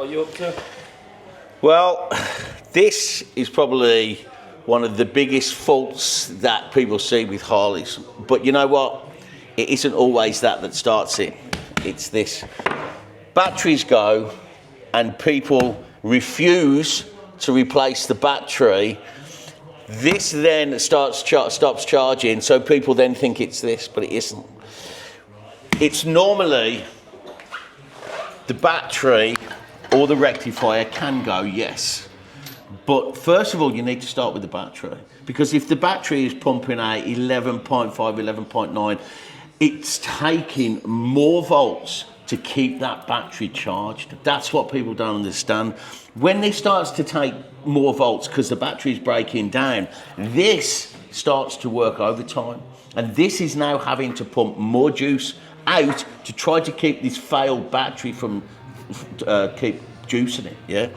what are you up to? Well, this is probably one of the biggest faults that people see with Harleys. But you know what? It isn't always that starts it. It's this. Batteries go and people refuse to replace the battery. This then stops charging, so people then think it's this, but it isn't. It's normally the battery or the rectifier can go, yes. But first of all, you need to start with the battery, because if the battery is pumping out 11.5, 11.9, it's taking more volts to keep that battery charged. That's what people don't understand. When it starts to take more volts because the battery is breaking down, this starts to work overtime. And this is now having to pump more juice out to try to keep this failed battery from keep juicing it, yeah?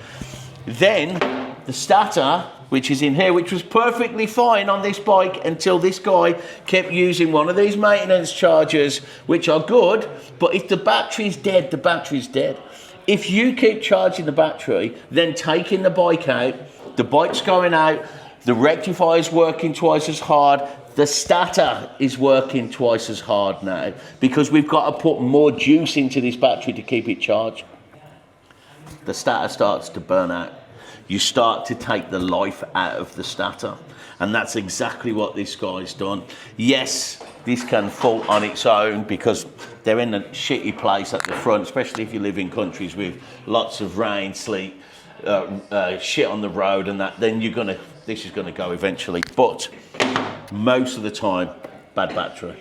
Then the stator, which is in here, which was perfectly fine on this bike until this guy kept using one of these maintenance chargers, which are good, but if the battery's dead, the battery's dead. If you keep charging the battery, then taking the bike out, the bike's going out, the rectifier's working twice as hard, the stator is working twice as hard now, because we've got to put more juice into this battery to keep it charged. The stator starts to burn out. You start to take the life out of the stator. And that's exactly what this guy's done. Yes, this can fault on its own because they're in a shitty place at the front, especially if you live in countries with lots of rain, sleet, shit on the road and that, then this is gonna go eventually. But most of the time, bad battery.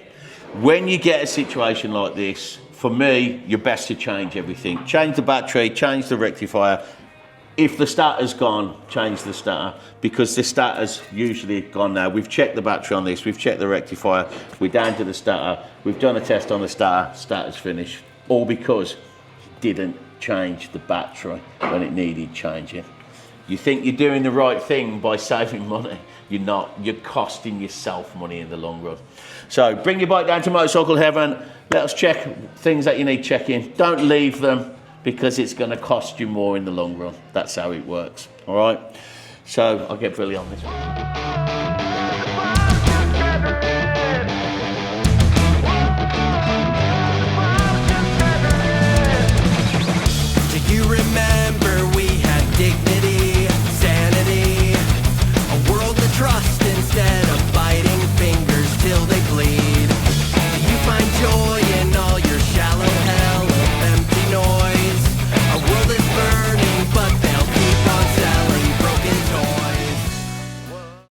When you get a situation like this, for me, you're best to change everything. Change the battery, change the rectifier. If the stator's gone, change the stator, because the stator's usually gone now. We've checked the battery on this, we've checked the rectifier, we're down to the stator, we've done a test on the stator, stator's finished. All because it didn't change the battery when it needed changing. You think you're doing the right thing by saving money. You're not. You're costing yourself money in the long run. So bring your bike down to Motorcycle Heaven. Let us check things that you need checking. Don't leave them, because it's going to cost you more in the long run. That's how it works. All right. So I'll get Billy on this one.